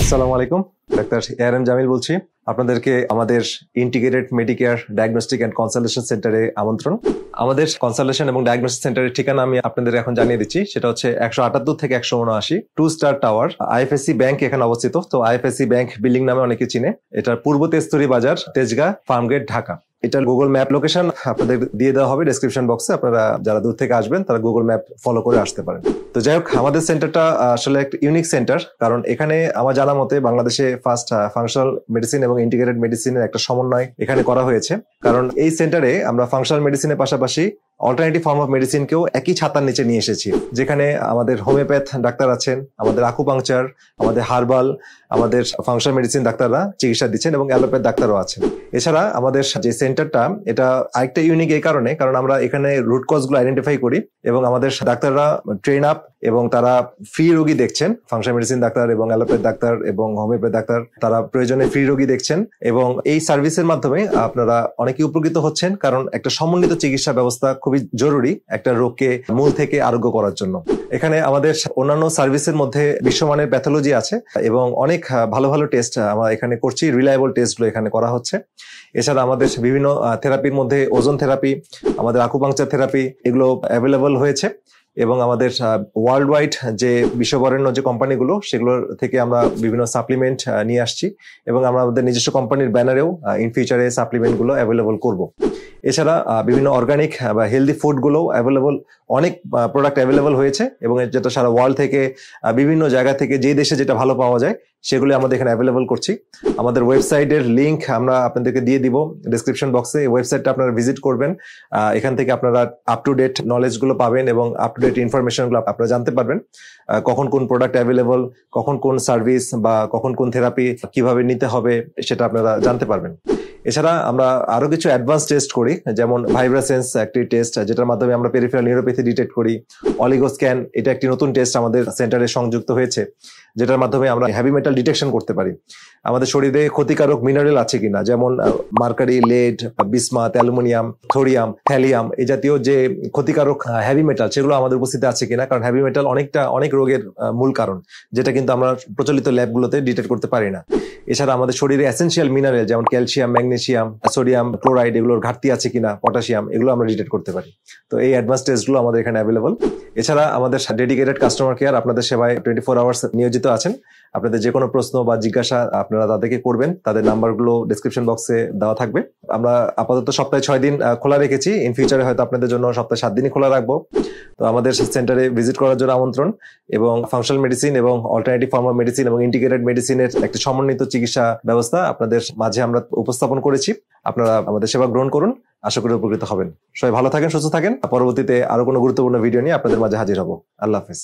আসসালামু আলাইকুম, doctor ARM Jamil বলছি। আপনাদেরকে আমাদের integrated Medicare diagnostic and consultation সেন্টারে আমন্ত্রণ। আমাদের কনসালটেশন এবং ডায়াগনস্টিক সেন্টারের ঠিকানা আমি আপনাদের এখন জানিয়ে দিচ্ছি। সেটা হচ্ছে 178 থেকে 179 2 স্টার টাওয়ার, IFSC ব্যাংক এখানে অবস্থিত। তো IFSC ব্যাংক বিল্ডিং নামে অনেকে চিনে। এটার পূর্ব তেজতুরি বাজার, তেজগাঁ, ফার্মগেট, ঢাকা। এটার গুগল ম্যাপ লোকেশন আপনাদের দিয়ে দেওয়া হবে ডেসক্রিপশন বক্সে। আপনারা যারা দূর থেকে আসবেন তারা গুগল ম্যাপ ফলো করে আসতে পারেন। তো যাই হোক, আমাদের সেন্টারটা আসলে একটা ইউনিক সেন্টার, কারণ এখানে আমার জানা মতে বাংলাদেশে ফার্স্ট ফাংশনাল মেডিসিন এবং ইন্টিগ্রেটেড মেডিসিনের একটা সমন্বয় এখানে করা হয়েছে। কারণ এই সেন্টারে আমরা ফাংশনাল মেডিসিনের পাশাপাশি অল্টারনেটিভ ফর্ম অফ মেডিসিনকেও একই ছাতার নিচে নিয়ে এসেছি, যেখানে আমাদের হোমিওপ্যাথ ডাক্তার আছেন, আমাদের আকুপাংচার, আমাদের হার্বাল, আমাদের ফাংশনাল মেডিসিন ডাক্তাররা চিকিৎসা দিচ্ছেন এবং অ্যালোপ্যাথ ডাক্তারও আছেন। এছাড়া আমাদের যে সেন্টারটা, এটা আরেকটা ইউনিক এই কারণে, কারণ আমরা এখানে রুট কজগুলো আইডেন্টিফাই করি এবং আমাদের ডাক্তাররা ট্রেন আপ এবং তারা ফ্রি রোগী দেখছেন। ফাংশনাল মেডিসিন ডাক্তার এবং অ্যালোপ্যাথ ডাক্তার এবং হোমিওপ্যাথ ডাক্তার তারা প্রয়োজনে ফ্রি রোগী দেখছেন এবং এই সার্ভিসের মাধ্যমে আপনারা অনেকে উপকৃত হচ্ছেন, কারণ একটা সমন্বিত চিকিৎসা ব্যবস্থা খুবই জরুরি একটা রোগকে মূল থেকে আরোগ্য করার জন্য। এখানে আমাদের অন্যান্য সার্ভিসের মধ্যে বিশ্বমানের প্যাথোলজি আছে এবং অনেক ভালো ভালো টেস্ট আমরা এখানে করছি, রিলায়েবল টেস্টগুলো এখানে করা হচ্ছে। এছাড়া আমাদের বিভিন্ন থেরাপির মধ্যে ওজন থেরাপি, আমাদের আকুপাংচার থেরাপি, এগুলো অ্যাভেলেবল হয়েছে এবং আমাদের ওয়ার্ল্ড ওয়াইড যে বিশ্ববরেণ্য যে কোম্পানিগুলো, সেগুলোর থেকে আমরা বিভিন্ন সাপ্লিমেন্ট নিয়ে আসছি এবং আমরা আমাদের নিজস্ব কোম্পানির ব্যানারেও ইন ফিউচারে সাপ্লিমেন্টগুলো অ্যাভেলেবল করব। এছাড়া বিভিন্ন অর্গানিক বা হেলদি ফুডগুলো অ্যাভেলেবল, অনেক প্রোডাক্ট অ্যাভেলেবল হয়েছে এবং যেটা সারা ওয়ার্ল্ড থেকে বিভিন্ন জায়গা থেকে যে দেশে যেটা ভালো পাওয়া যায় সেগুলো আমাদের এখানে অ্যাভেলেবল করছি। আমাদের ওয়েবসাইটের লিঙ্ক আমরা আপনাদেরকে দিয়ে দিব ডেসক্রিপশন বক্সে। এই ওয়েবসাইটটা আপনারা ভিজিট করবেন, এখান থেকে আপনারা আপ টু ডেট নলেজগুলো পাবেন এবং আপ টু ডেট ইনফরমেশনগুলো আপনারা জানতে পারবেন, কখন কোন প্রোডাক্ট অ্যাভেলেবল, কখন কোন সার্ভিস বা কখন কোন থেরাপি কিভাবে নিতে হবে সেটা আপনারা জানতে পারবেন। এছাড়া আমরা আরো কিছু অ্যাডভান্স টেস্ট করি, যেমন ভাইব্রাসেন্স একটি টেস্ট, যেটার মাধ্যমে আমরা পেরিফেরাল নিউরোপ্যাথি ডিটেক্ট করি। অলিগো স্ক্যান, এটা একটি নতুন টেস্ট আমাদের সেন্টারে সংযুক্ত হয়েছে, যেটার মাধ্যমে আমরা হেভি মেটাল ডিটেকশন করতে পারি। আমাদের শরীরে ক্ষতিকারক মিনারেল আছে কিনা, যেমন mercury, lead, bismuth, aluminium, thorium, thallium, এই জাতীয় যে ক্ষতিকারক হেভি মেটাল, সেগুলো আমাদের উপস্থিতি আছে কিনা, কারণ হেভি মেটাল অনেক রোগের মূল কারণ, যেটা কিন্তু আমরা প্রচলিত ল্যাবগুলোতে ডিটেক্ট করতে পারি না। এছাড়া আমাদের শরীরে এসেনশিয়াল মিনারেল যেমন ক্যালসিয়াম, ম্যাগনেসিয়াম, সোডিয়াম, ক্লোরাইড, এগুলোর ঘাটতি আছে কিনা, পটাশিয়াম, এগুলো আমরা ডিটেক্ট করতে পারি। তো এই অ্যাডভান্স টেস্টগুলো আমাদের এখানে অ্যাভেলেবল। এছাড়া আমাদের ডেডিকেটেড কাস্টমার কেয়ার আপনাদের সেবায় 24 আওয়ার্স নিয়োজিত আছেন। আপনাদের যে কোনো প্রশ্ন বা জিজ্ঞাসা আপনারা তাদেরকে করবেন, তাদের নাম্বারগুলো ডেসক্রিপশন বক্সে দেওয়া থাকবে। আমরা আপাতত সপ্তাহে 6 দিন খোলা রেখেছি, ইন ফিউচারে হয়তো আপনাদের জন্য সপ্তাহে 7 দিনই খোলা রাখবো। তো আমাদের সেন্টারে ভিজিট করার জন্য আমন্ত্রণ এবং ফাংশনাল মেডিসিন এবং অল্টারনেটিভ ফর্ম অফ মেডিসিন এবং ইন্টিগ্রেটেড মেডিসিনের একটি সমন্বিত চিকিৎসা ব্যবস্থা আপনাদের মাঝে আমরা উপস্থাপন করেছি। আপনারা আমাদের সেবা গ্রহণ করুন, আশা করি উপকৃত হবেন। সবাই ভালো থাকেন, সুস্থ থাকেন। পরবর্তীতে আরো কোনো গুরুত্বপূর্ণ ভিডিও নিয়ে আপনাদের মাঝে হাজির হব। আল্লাহ হাফেজ।